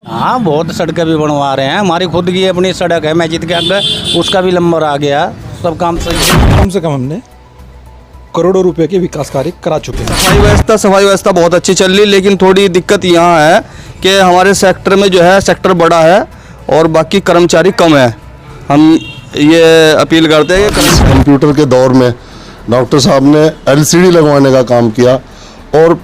हाँ, बहुत सड़कें भी बनवा रहे हैं। हमारी खुद की अपनी सड़क है मस्जिद के आगे, उसका भी नंबर आ गया। सब काम सही है। कम से कम हमने करोड़ों रुपए के विकास कार्य करा चुके हैं। सफाई व्यवस्था बहुत अच्छी चल रही, लेकिन थोड़ी दिक्कत यहाँ है कि हमारे सेक्टर में जो है सेक्टर बड़ा है और बाकी कर्मचारी कम है। हम ये अपील करते हैं कि कंप्यूटर के दौर में डॉक्टर साहब ने एलसीडी लगवाने का काम किया और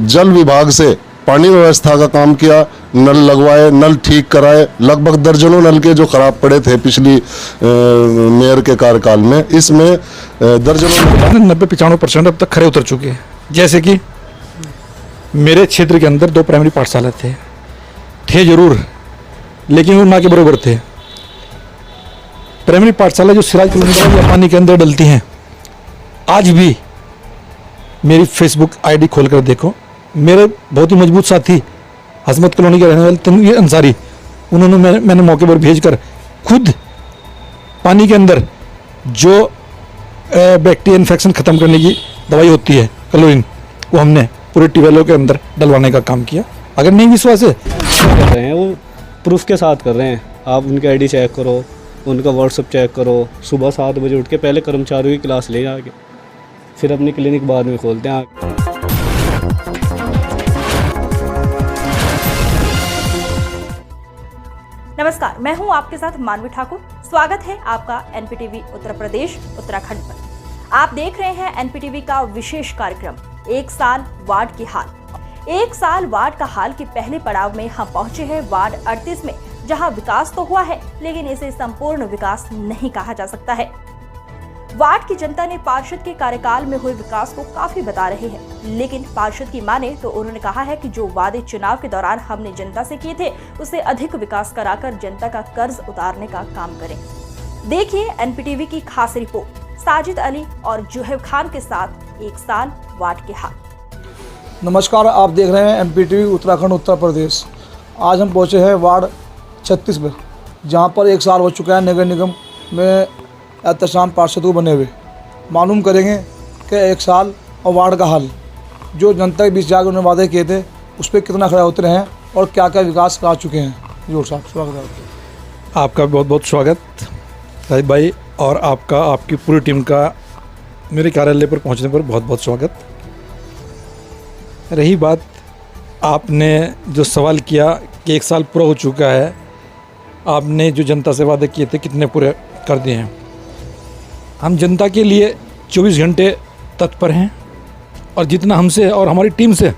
जल विभाग से पानी व्यवस्था का काम किया, नल लगवाए, नल ठीक कराए। लगभग दर्जनों नल के जो खराब पड़े थे पिछली मेयर के कार्यकाल में, इसमें दर्जनों 90-95% अब तक खरे उतर चुके हैं। जैसे कि मेरे क्षेत्र के अंदर 2 प्राइमरी पाठशाला थे जरूर, लेकिन वो ना के बराबर थे। प्राइमरी पाठशाला जो सिराज कॉलोनी या पानी के अंदर डलती हैं, आज भी मेरी फेसबुक आईडी खोलकर देखो, मेरे बहुत ही मजबूत साथी हसमत कॉलोनी के रहने वाले तनवीर अंसारी, उन्होंने मैंने मौके पर भेजकर खुद पानी के अंदर जो बैक्टीरिया इन्फेक्शन ख़त्म करने की दवाई होती है क्लोरीन, वो हमने पूरे ट्यूबवेलों के अंदर डलवाने का काम किया। अगर नहीं विश्वास है कर रहे हैं, वो प्रूफ के साथ कर रहे हैं। आप उनकी आईडी चेक करो, उनका व्हाट्सअप चेक करो। सुबह 7 बजे उठ के पहले कर्मचारियों की क्लास ले आके फिर अपनी क्लिनिक बाद में खोलते हैं। नमस्कार, मैं हूं आपके साथ मानवी ठाकुर। स्वागत है आपका एनपीटीवी उत्तर प्रदेश उत्तराखंड पर। आप देख रहे हैं एनपीटीवी का विशेष कार्यक्रम एक साल वार्ड की हाल। एक साल वार्ड का हाल के पहले पड़ाव में हम पहुंचे हैं वार्ड 38 में, जहां विकास तो हुआ है, लेकिन इसे संपूर्ण विकास नहीं कहा जा सकता है। वार्ड की जनता ने पार्षद के कार्यकाल में हुए विकास को काफी बता रहे हैं, लेकिन पार्षद की माने तो उन्होंने कहा है कि जो वादे चुनाव के दौरान हमने जनता से किए थे, उससे अधिक विकास कराकर जनता का कर्ज उतारने का काम करें। देखिए एनपीटीवी की खास रिपोर्ट साजिद अली और जुहेब खान के साथ एक साल वार्ड के हाल। नमस्कार, आप देख रहे हैं एनपीटीवी उत्तराखंड उत्तर प्रदेश। आज हम पहुंचे हैं वार्ड 36 में, जहां पर एक साल हो चुका है नगर निगम में एहतशाम पार्षद को बने हुए। मालूम करेंगे कि एक साल और वार्ड का हाल, जो जनता के बीच जाकर उन्होंने वादे किए थे, उस पर कितना खड़े उतरे हैं और क्या क्या विकास करा चुके हैं। जोर साहब स्वागत है आपका। बहुत बहुत स्वागत राहिब भाई, और आपकी पूरी टीम का मेरे कार्यालय पर पहुंचने पर बहुत बहुत स्वागत। रही बात आपने जो सवाल किया कि एक साल पूरा हो चुका है, आपने जो जनता से वादे किए थे कितने पूरे कर दिए हैं। हम जनता के लिए 24 घंटे तत्पर हैं, और जितना हमसे और हमारी टीम से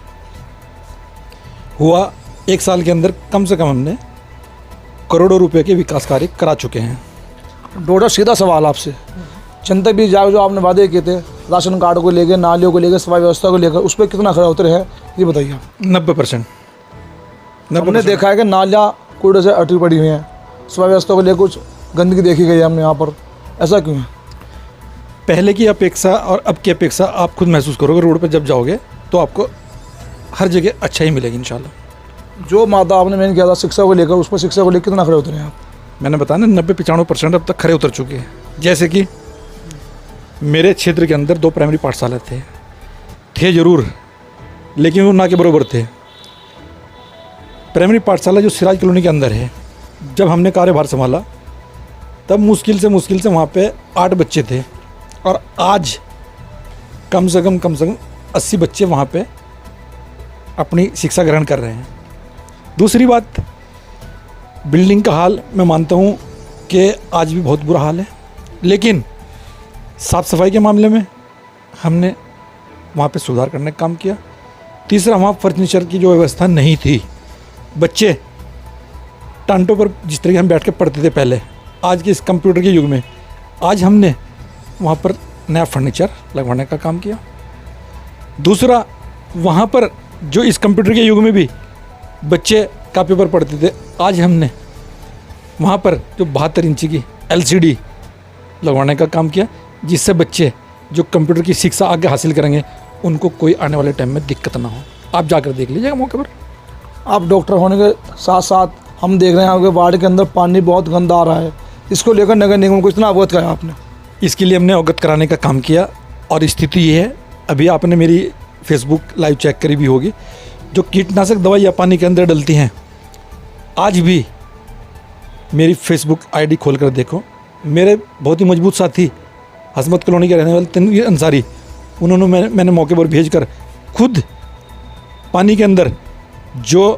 हुआ एक साल के अंदर कम से कम हमने करोड़ों रुपए के विकास कार्य करा चुके हैं। डोडा सीधा सवाल आपसे, जनता बीच जाकर जो आपने वादे किए थे राशन कार्ड को लेकर, नालियों को लेकर, सफाई व्यवस्था को लेकर, उस पर कितना खड़े उतरे हैं, ये बताइए आप। 90%। हमने देखा है कि नालियाँ कूड़े से अटकी पड़ी हुई हैं, सफाई व्यवस्था को लेकर कुछ गंदगी देखी गई है हमने यहाँ पर, ऐसा क्यों है? पहले की अपेक्षा और अब की अपेक्षा आप खुद महसूस करोगे, रोड पर जब जाओगे तो आपको हर जगह अच्छा ही मिलेगी इंशाल्लाह। जो मादा आपने मैंने किया था शिक्षा को लेकर, उस पर शिक्षा को लेकर कितना खड़े उतरे हैं आप? मैंने बताया ना, 90-95% अब तक खरे उतर चुके हैं। जैसे कि मेरे क्षेत्र के अंदर 2 प्राइमरी पाठशाला थे जरूर, लेकिन वो ना के बराबर थे। प्राइमरी पाठशाला जो सिराज कॉलोनी के अंदर है, जब हमने कार्यभार संभाला तब मुश्किल से वहाँ पे 8 बच्चे थे, और आज कम से कम 80 बच्चे वहाँ पे अपनी शिक्षा ग्रहण कर रहे हैं। दूसरी बात, बिल्डिंग का हाल मैं मानता हूँ कि आज भी बहुत बुरा हाल है, लेकिन साफ़ सफाई के मामले में हमने वहाँ पे सुधार करने का काम किया। तीसरा, वहाँ फर्नीचर की जो व्यवस्था नहीं थी, बच्चे टांटों पर जिस तरीके हम बैठ के पढ़ते थे पहले, आज के इस कंप्यूटर के युग में आज हमने वहाँ पर नया फर्नीचर लगवाने का काम किया। दूसरा, वहाँ पर जो इस कंप्यूटर के युग में भी बच्चे कापी पर पढ़ते थे, आज हमने वहाँ पर जो 72 इंची की LCD लगवाने का काम किया, जिससे बच्चे जो कंप्यूटर की शिक्षा आगे हासिल करेंगे उनको कोई आने वाले टाइम में दिक्कत ना हो। आप जाकर देख लीजिएगा मौके पर। आप डॉक्टर होने के साथ साथ हम देख रहे हैं आपके वार्ड के अंदर पानी बहुत गंदा आ रहा है, इसको लेकर नगर निगम को इतना अवगत कराया आपने? इसके लिए हमने अवगत कराने का काम किया, और स्थिति ये है, अभी आपने मेरी फेसबुक लाइव चेक करी भी होगी, जो कीटनाशक दवाई या पानी के अंदर डलती हैं, आज भी मेरी फेसबुक आईडी खोल कर देखो, मेरे बहुत ही मजबूत साथी हसमत कॉलोनी के रहने वाले तनवीर अंसारी, उन्होंने मैंने मौके पर भेजकर खुद पानी के अंदर जो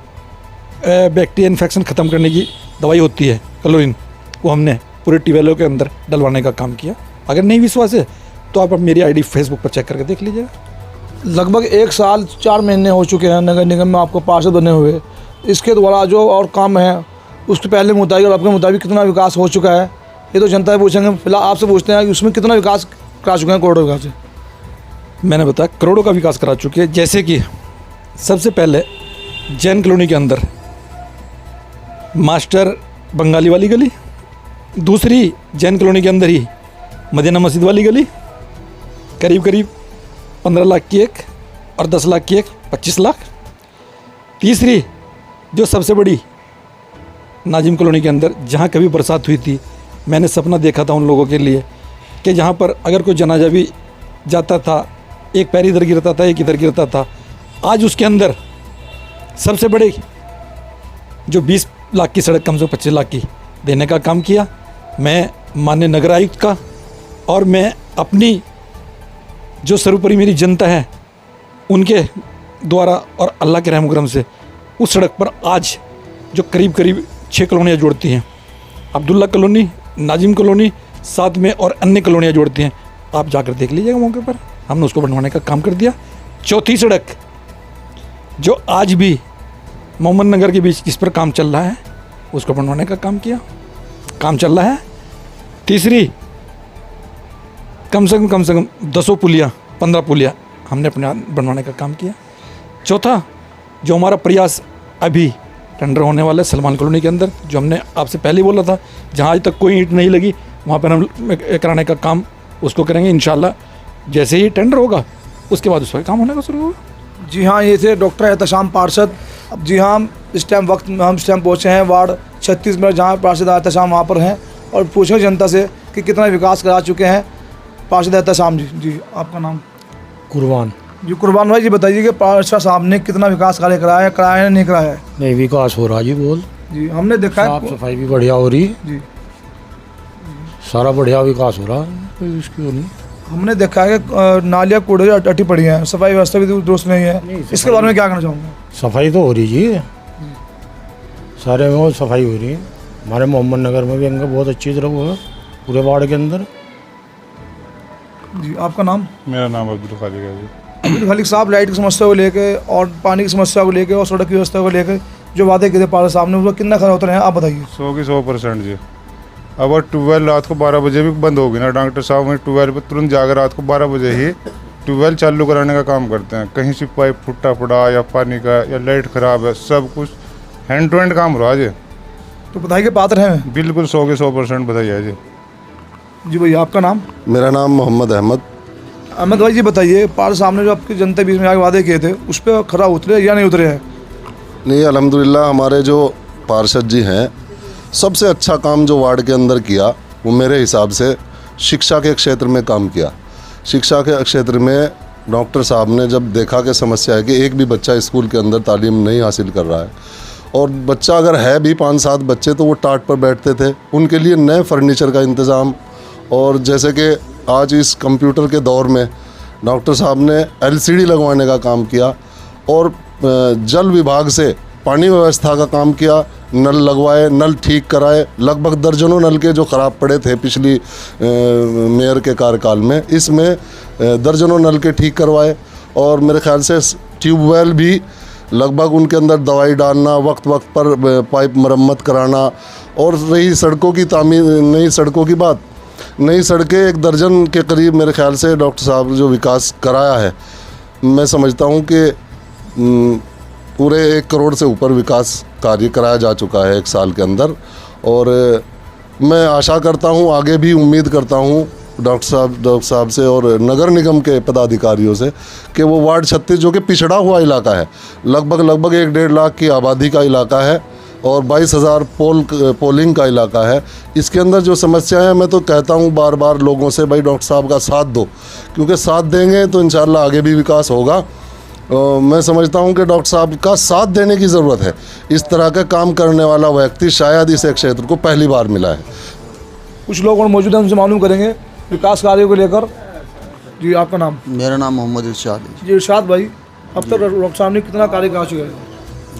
बैक्टीरिया इन्फेक्शन ख़त्म करने की दवाई होती है क्लोरीन, वो हमने पूरे ट्यूबवेलों के अंदर डलवाने का काम किया। अगर नहीं विश्वास है तो आप मेरी आईडी फेसबुक पर चेक करके देख लीजिएगा। लगभग 1 साल 4 महीने हो चुके हैं नगर निगम में आपको पार्षद बने हुए। इसके द्वारा जो और काम है उसके पहले मुताबिक और आपके मुताबिक कितना विकास हो चुका है, ये तो जनता पूछेंगे। फिलहाल आपसे पूछते हैं कि उसमें कितना विकास करा चुके हैं करोड़ों विकास से? मैंने बताया करोड़ों का विकास करा चुके हैं। जैसे कि सबसे पहले जैन कॉलोनी के अंदर मास्टर बंगाली वाली गली, दूसरी जैन कॉलोनी के अंदर ही मदीना मस्जिद वाली गली, करीब करीब 15 लाख की एक और 10 लाख की एक 25 लाख। तीसरी जो सबसे बड़ी नाजिम कॉलोनी के अंदर जहाँ कभी बरसात हुई थी, मैंने सपना देखा था उन लोगों के लिए कि जहाँ पर अगर कोई जनाजा भी जाता था, एक पैर इधर गिरता था, एक इधर गिरता था। आज उसके अंदर सबसे बड़े जो 20 लाख की सड़क कम से 25 लाख की देने का काम किया। मैं माननीय नगर आयुक्त का और मैं अपनी जो सर्वोपरि मेरी जनता है उनके द्वारा और अल्लाह के रहम करम से उस सड़क पर आज जो करीब करीब 6 कॉलोनियाँ जोड़ती हैं, अब्दुल्ला कॉलोनी, नाजिम कॉलोनी, साथ में और अन्य कॉलोनियाँ जोड़ती हैं, आप जाकर देख लीजिएगा मौके पर। हमने उसको बनवाने का काम कर दिया। चौथी सड़क जो आज भी मोहम्मद नगर के बीच जिस पर काम चल रहा है, उसको बनवाने का काम किया, काम चल रहा है। तीसरी कम से कम 10 पुलिया 15 पुलिया हमने अपने बनवाने का काम किया। चौथा जो हमारा प्रयास अभी टेंडर होने वाला है सलमान कॉलोनी के अंदर, जो हमने आपसे पहले ही बोला था, जहाँ आज तक कोई ईंट नहीं लगी वहाँ पर हम कराने का काम उसको करेंगे इंशाल्लाह। जैसे ही टेंडर होगा उसके बाद उसका काम होने का शुरू होगा। जी हाँ, ये थे डॉक्टर एहतशाम पार्षद। अब जी हाँ, इस टाइम पहुँचे हैं वार्ड 36 में, जहाँ पार्षद एहतशाम वहाँ पर हैं और पूछें जनता से कि कितना विकास करा चुके हैं पार्षद एहतशाम जी। जी आपका नाम? कुर्बान। जी कुर्बान भाई, जी बताइए कि पार्षद साहब ने कितना विकास कार्य कराया है नहीं कराया है? नहीं, विकास हो रहा जी बोल। जी हमने देखा है साफ सफाई भी बढ़िया हो रही जी, सारा बढ़िया विकास हो रहा है, कोई उसकी वो नहीं। हमने देखा है कि नालियाँ कूड़े अटी पड़ी हैं, सफाई व्यवस्था भी दुरुस्त नहीं है। इसके बारे में क्या कहना चाहूँगा? सफाई तो हो रही जी, सारे में सफाई हो रही है। हमारे मोहम्मद नगर में भी इनका बहुत अच्छी तरह हुआ है, पूरे वार्ड के अंदर। जी आपका नाम? मेरा नाम अब्दुल खालिक है जी। अब्दुल खालिक साहब, लाइट की समस्या को लेकर और पानी की समस्या को लेकर और सड़क की व्यवस्था को लेकर जो वादे किए थे पार्षद साहब ने, उसका कितना खरा उतरे हैं आप बताइए। 100 की 100% जी। अब ट्यूबवेल रात को 12 बजे भी बंद होगी ना, डॉक्टर साहब वहीं ट्यूबवेल पर तुरंत जाकर रात को 12 बजे ही ट्यूबवेल चालू कराने का काम करते हैं। कहीं से पाइप फुटा पड़ा या पानी का या लाइट ख़राब है, सब कुछ हैंड टू हैंड काम हो रहा है जी। तो बधाई के पात्र हैं? बिल्कुल 100 की 100% बधाई है जी। जी भैया आपका नाम? मेरा नाम मोहम्मद अहमद। अहमद भाई जी बताइए, पार्षद साहब ने जो आपकी जनता बीच में आगे वादे किए थे उस पर खरा उतरे या नहीं उतरे हैं? नहीं, अल्हम्दुलिल्लाह हमारे जो पार्षद जी हैं, सबसे अच्छा काम जो वार्ड के अंदर किया वो मेरे हिसाब से शिक्षा के क्षेत्र में काम किया। शिक्षा के क्षेत्र में डॉक्टर साहब ने जब देखा कि समस्या है कि एक भी बच्चा स्कूल के अंदर तालीम नहीं हासिल कर रहा है, और बच्चा अगर है भी 5-7 बच्चे तो वो टाट पर बैठते थे, उनके लिए नए फर्नीचर का इंतज़ाम। और जैसे कि आज इस कंप्यूटर के दौर में डॉक्टर साहब ने LCD लगवाने का काम किया और जल विभाग से पानी व्यवस्था का काम किया, नल लगवाए, नल ठीक कराए। लगभग दर्जनों नल के जो ख़राब पड़े थे पिछली मेयर के कार्यकाल में, इसमें दर्जनों नल के ठीक करवाए। और मेरे ख्याल से ट्यूबवेल भी लगभग उनके अंदर दवाई डालना, वक्त वक्त पर पाइप मरम्मत कराना। और रही सड़कों की तामीर, नई सड़कों की बात, नई सड़कें 1 दर्जन के करीब मेरे ख्याल से डॉक्टर साहब जो विकास कराया है, मैं समझता हूँ कि पूरे 1 करोड़ से ऊपर विकास कार्य कराया जा चुका है 1 साल के अंदर। और मैं आशा करता हूँ, आगे भी उम्मीद करता हूँ डॉक्टर साहब से और नगर निगम के पदाधिकारियों से कि वो वार्ड 36 जो कि पिछड़ा हुआ इलाका है, लगभग 1-1.5 लाख की आबादी का इलाका है और 22,000 पोलिंग का इलाका है, इसके अंदर जो समस्याएं हैं, मैं तो कहता हूं बार बार लोगों से, भाई डॉक्टर साहब का साथ दो, क्योंकि साथ देंगे तो इंशाल्लाह आगे भी विकास होगा। मैं समझता हूं कि डॉक्टर साहब का साथ देने की ज़रूरत है। इस तरह का काम करने वाला व्यक्ति शायद इस क्षेत्र को पहली बार मिला है। कुछ लोग और मौजूद हैं, उनसे मालूम करेंगे विकास कार्यों को लेकर। जी आपका नाम? मेरा नाम मोहम्मद इरशाद है। जी इरशाद भाई, अब तक डॉक्टर साहब ने कितना कार्य करा चुके हैं?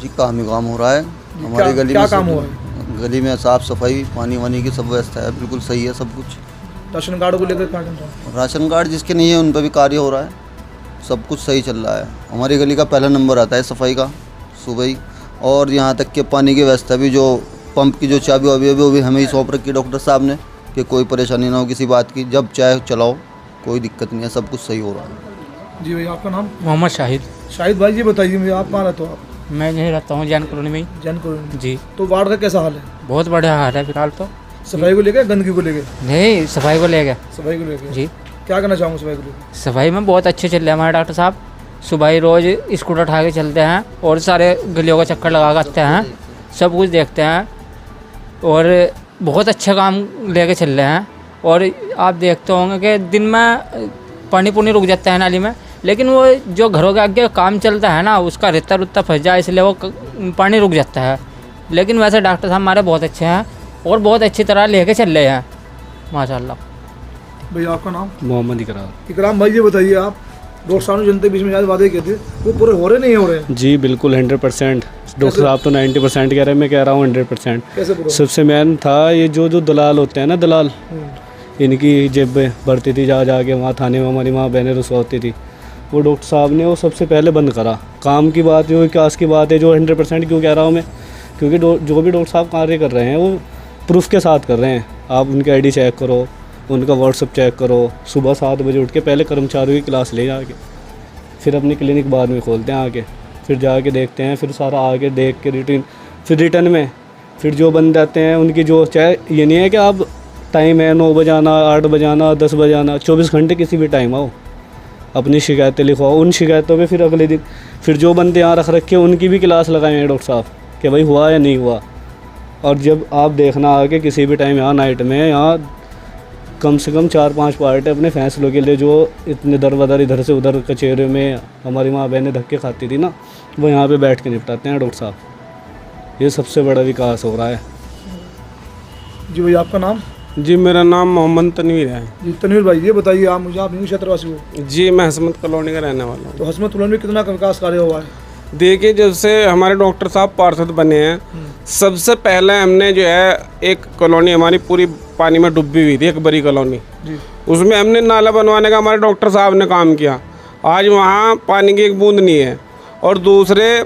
जी काम ही काम हो रहा है हमारी गली क्या में। काम हुआ है? गली में साफ़ सफाई, पानी वानी की सब व्यवस्था है, बिल्कुल सही है सब कुछ। राशन कार्ड को लेकर क्या कहना है? राशन कार्ड जिसके नहीं है उन पर भी कार्य हो रहा है, सब कुछ सही चल रहा है। हमारी गली का पहला नंबर आता है सफाई का सुबह ही। और यहाँ तक कि पानी की व्यवस्था भी, जो पंप की जो चाबी वाबी है वो भी हमें ही सौंप रखी डॉक्टर साहब ने कि कोई परेशानी ना हो किसी बात की, जब चाहे चलाओ, कोई दिक्कत नहीं है, सब कुछ सही हो रहा है। जी भाई आपका नाम? मोहम्मद शाहिद। शाहिद भाई ये बताइए मुझे, आप कहाँ रहते हो? आप? मैं यहीं रहता हूँ जैन कॉलोनी में ही। जैन कॉलोनी जी। तो वार्ड का कैसा हाल है? बहुत बढ़िया हाल है फिलहाल तो। सफाई को लेकर, गंदगी को लेकर? नहीं, सफाई को ले गए। सफाई को लेकर जी। क्या कहना चाहूँगा सफाई को लेकर? सफाई में बहुत अच्छे चल रहे हैं हमारे डॉक्टर साहब। सुबह ही रोज़ स्कूटर उठा के चलते हैं और सारे गलियों का चक्कर लगा करते हैं, सब कुछ देखते हैं और बहुत अच्छा काम लेके चल रहे हैं। और आप देखते होंगे कि दिन में पानी पुनी रुक जाता है नाली में, लेकिन वो जो घरों के आगे काम चलता है ना, उसका रेता रुत्ता फंस जाए इसलिए वो पानी रुक जाता है। लेकिन वैसे डॉक्टर साहब हमारे बहुत अच्छे हैं और बहुत अच्छी तरह लेके चल रहे हैं माशाल्लाह। भैया आपका नाम? मोहम्मद इकराम। इकराम भाई ये बताइए, आप डॉक्टर साहब ने जनता के बीच में शायद वादे किए थे, वो पूरे हो रहे नहीं हो रहे? जी बिल्कुल 100%। डॉक्टर साहब तो 90% कह रहे हैं, मैं कह रहा हूँ 100%। कैसे पूरा? सबसे मेन था ये जो दलाल होते हैं ना, दलाल, इनकी जेबें भरती थी जा के वहाँ थाने में, हमारी माँ बहनें रसवा होती थी। वो डॉक्टर साहब ने वो सबसे पहले बंद करा। काम की बात, जो विकास की बात है, जो 100% क्यों कह रहा हूँ मैं, क्योंकि जो भी डॉक्टर साहब कार्य कर रहे हैं वो प्रूफ के साथ कर रहे हैं। आप उनके आईडी चेक करो, उनका व्हाट्सअप चेक करो। सुबह 7 बजे उठ के पहले कर्मचारियों की क्लास ले जाके फिर अपनी क्लिनिक बाद में खोलते हैं आके, फिर जाके देखते हैं, फिर सारा आके देख के रिटर्न में फिर जो बंद आते हैं उनकी, जो चाहे ये नहीं है कि आप टाइम है 9 बजे आना, 8 बजे आना, 10 बजे आना, 24 घंटे किसी भी टाइम आओ, अपनी शिकायतें लिखवाओ। उन शिकायतों पे फिर अगले दिन फिर जो बंदे यहाँ रख रखे उनकी भी क्लास लगाए हैं डॉक्टर साहब कि भाई हुआ या नहीं हुआ। और जब आप देखना आके किसी भी टाइम यहाँ नाइट में, यहाँ कम से कम 4-5 पार्ट है अपने फैसलों के लिए, जो इतने दर बदर इधर से उधर कचहरे में हमारी माँ बहनें धक्के खाती थी ना, वो यहाँ पे बैठ के निपटाते हैं डॉक्टर साहब। ये सबसे बड़ा विकास हो रहा है। जी भैया आपका नाम? जी मेरा नाम मोहम्मद तनवीर है। जी तनवीर भाई ये बताइए, आप मुझे, आप यहीं क्षेत्रवासी हो? जी मैं हसमत कॉलोनी का रहने वाला हूँ। तो हसमत कॉलोनी में कितना विकास कार्य हुआ है? देखिए जब से हमारे डॉक्टर साहब पार्षद बने हैं, सबसे पहले हमने जो है एक कॉलोनी हमारी पूरी पानी में डूबी हुई थी, एक बड़ी कॉलोनी, उसमें हमने नाला बनवाने का हमारे डॉक्टर साहब ने काम किया। आज वहाँ पानी की एक बूंद नहीं है। और दूसरे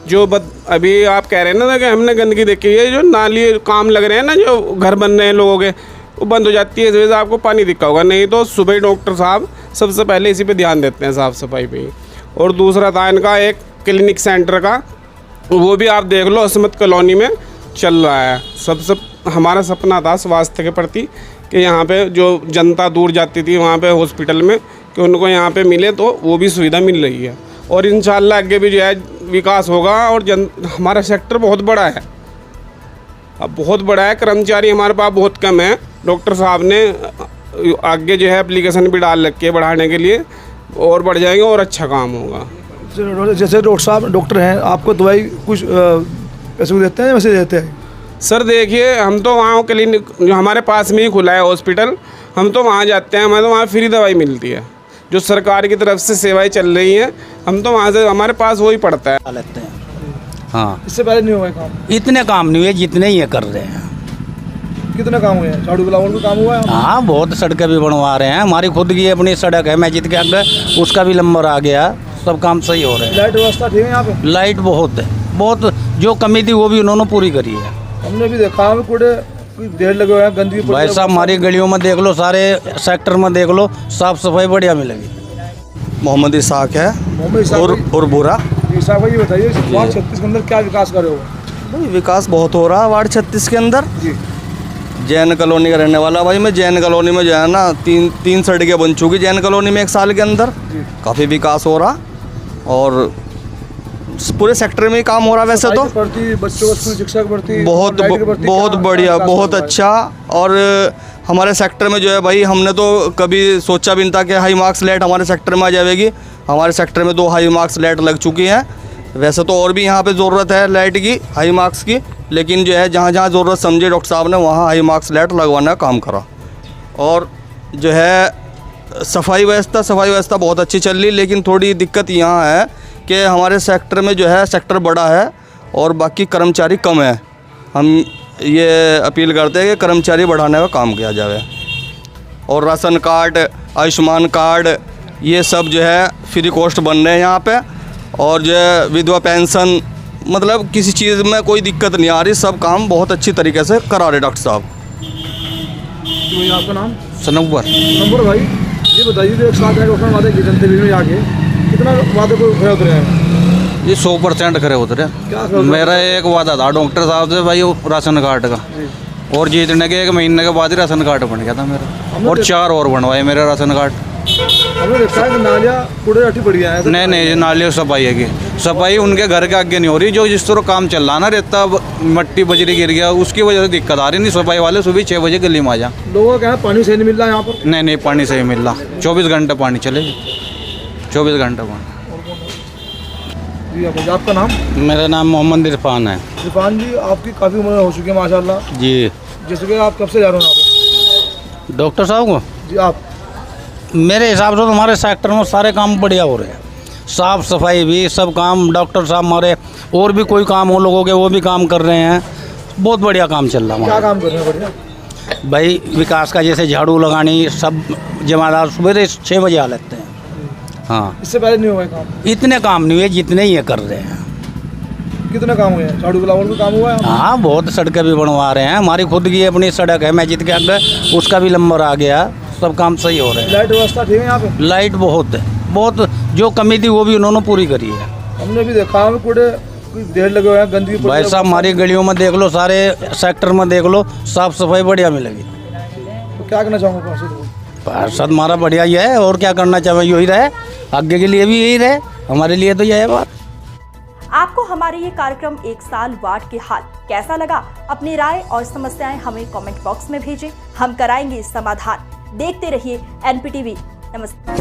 जो अभी आप कह रहे हैं ना कि हमने गंदगी देखी है, जो नाली काम लग रहे हैं ना, जो घर बन रहे हैं लोगों के, वो बंद हो जाती है, इस वजह से आपको पानी दिखा होगा। नहीं तो सुबह डॉक्टर साहब सबसे पहले इसी पे ध्यान देते हैं, साफ़ सफाई पे ही। और दूसरा था इनका एक क्लिनिक सेंटर का, वो भी आप देख लो हसमत कॉलोनी में चल रहा है। सबसे हमारा सपना था स्वास्थ्य के प्रति कि यहाँ पे जो जनता दूर जाती थी वहाँ पे हॉस्पिटल में, कि उनको यहाँ पे मिले, तो वो भी सुविधा मिल रही है। और इंशाल्लाह आगे भी जो है विकास होगा। और हमारा सेक्टर बहुत बड़ा है, अब बहुत बड़ा है, कर्मचारी हमारे पास बहुत कम है। डॉक्टर साहब ने आगे जो है एप्लीकेशन भी डाल रखी है बढ़ाने के लिए, और बढ़ जाएंगे और अच्छा काम होगा। जैसे डॉक्टर साहब डॉक्टर हैं, आपको दवाई कुछ पैसे देते हैं, वैसे देते हैं? सर देखिए, हम तो वहाँ क्लिनिक जो हमारे पास में ही खुला है हॉस्पिटल, हम तो वहाँ जाते हैं, हमें तो वहाँ फ्री दवाई मिलती है। जो सरकार की तरफ से सेवाएं चल रही हैं, हम तो वहाँ से, हमारे पास वही पड़ता है। लेते हैं। हाँ, इससे पहले नहीं हुआ है काम? इतने काम नहीं हुए जितने ये कर रहे हैं। कितने काम हुए हैं? झाड़ू बिलावल का काम हुआ है? हाँ, बहुत सड़कें भी बनवा रहे हैं। हमारी खुद की अपनी सड़क है मस्जिद के आगे, उसका भी नंबर आ गया। सब काम सही हो रहे हैं। लाइट व्यवस्था ठीक है यहाँ पे? लाइट बहुत है, बहुत जो कमी थी वो भी उन्होंने पूरी करी है। हमने भी देखा है कूड़े ढेर लगे हुए हैं, गंदगी। भाई साहब हमारी गलियों में देख लो, सारे सेक्टर में देख लो, साफ सफाई बढ़िया मिलेगी। मोहम्मद इसाक है और बुरा। इसाक भाई ये बताइए, वार्ड 36 के अंदर क्या विकास करे होगा? भाई विकास बहुत हो रहा है वार्ड 36 के अंदर। जी। जैन कॉलोनी का रहने वाला भाई मैं। जैन कॉलोनी में जो है ना, तीन सड़कें बन चुकी जैन कॉलोनी में 1 साल के अंदर। काफ़ी विकास हो रहा और पूरे सेक्टर में ही काम हो रहा। वैसे तो बच्चों को स्कूल शिक्षा की बढ़ती बहुत बढ़िया, बहुत अच्छा। और हमारे सेक्टर में जो है भाई, हमने तो कभी सोचा भी नहीं था कि हाई मार्क्स लाइट हमारे सेक्टर में आ जाएगी। हमारे सेक्टर में 2 हाई मार्क्स लाइट लग चुकी हैं। वैसे तो और भी यहाँ पे ज़रूरत है लाइट की, हाई मार्क्स की, लेकिन जो है जहाँ जहाँ ज़रूरत समझे डॉक्टर साहब ने वहाँ हाई मार्क्स लाइट लगवाने का काम करा। और जो है सफाई व्यवस्था बहुत अच्छी चल रही, लेकिन थोड़ी दिक्कत यहाँ है कि हमारे सेक्टर में जो है सेक्टर बड़ा है और बाकी कर्मचारी कम है। हम ये अपील करते हैं कि कर्मचारी बढ़ाने का काम किया जाए। और राशन कार्ड, आयुष्मान कार्ड, ये सब जो है फ्री कॉस्ट बन रहे हैं यहाँ पे। और जो है विधवा पेंशन, मतलब किसी चीज़ में कोई दिक्कत नहीं आ रही, सब काम बहुत अच्छी तरीके से करा रहे डॉक्टर साहब। तो आपका नाम? सनवर। नंबर भाई, ये बताइए जो एक साथ डॉक्टर वादे की जनता में जाके कितना वादे को खड़े उतरे हैं? ये 100% खड़े उतरे। मेरा एक वादा था डॉक्टर साहब से भाई, राशन कार्ड का, और जीतने के 1 महीने के बाद ही राशन कार्ड बन गया था मेरा, और 4 और बनवाए मेरे राशन कार्ड। हमने देखा है कि नालियाँ कूड़े हटी पड़ी हैं। नहीं, ये नालियों सफाई है कि सफाई उनके घर के आगे नहीं हो रही। जो जिस तरह काम चल रहा ना, रेता मट्टी बजरी गिर गया, उसकी वजह से दिक्कत आ रही। नहीं, सफाई वाले सुबह 6 बजे गली में आ जा। लोगों का कहना है पानी सही नहीं मिल रहा यहाँ पर। नहीं, पानी सही मिल रहा, 24 घंटे पानी चलेगी, 24 घंटे पानी। जी आपका नाम? मेरा नाम मोहम्मद इरफान है। इरफान जी, आपकी काफ़ी उम्र हो चुकी है माशाल्लाह जी। जैसे कि आप कब से जा रहे हो यहाँ पर? डॉक्टर साहब को जी, आप? मेरे हिसाब से तो हमारे सेक्टर में सारे काम बढ़िया हो रहे हैं, साफ़ सफाई भी, सब काम डॉक्टर साहब हमारे, और भी कोई काम हो लोगों के वो भी काम कर रहे हैं। बहुत बढ़िया काम चल रहा है। क्या काम कर रहे हैं? बढ़िया भाई, विकास का जैसे झाड़ू लगानी, सब जमादार सुबह 6 बजे आ लेते हैं। हाँ, इससे पहले नहीं हुआ काम? इतने काम नहीं हुए जितने ये कर रहे हैं। कितने काम हुए हैं? झाड़ू बिलावर का काम हुआ है? हाँ, बहुत सड़कें भी बनवा रहे हैं। हमारी खुद की अपनी सड़क है मस्जिद के आगे, उसका भी नंबर आ गया। सब काम सही हो रहे हैं। लाइट व्यवस्था ठीक है यहाँ पे? लाइट बहुत है, बहुत जो कमी थी वो भी उन्होंने पूरी करी है। हमने भी देखा है कूड़े ढेर लगे हुए हैं, गंदगी। भाई साहब, हमारी गलियों में देख लो, सारे सेक्टर में देख लो, साफ सफाई बढ़िया मिलेगी। तो क्या करना चाहूँगा पार्षद हमारा बढ़िया ही है, और क्या करना चाहिए, यही रहे, आगे के लिए भी यही रहे, हमारे लिए तो यही है बात। आपको हमारे ये कार्यक्रम 1 साल वार्ड के हाल कैसा लगा? अपनी राय और समस्याएं हमें कमेंट बॉक्स में भेजें, हम कराएंगे समाधान। देखते रहिए NPTV। नमस्ते।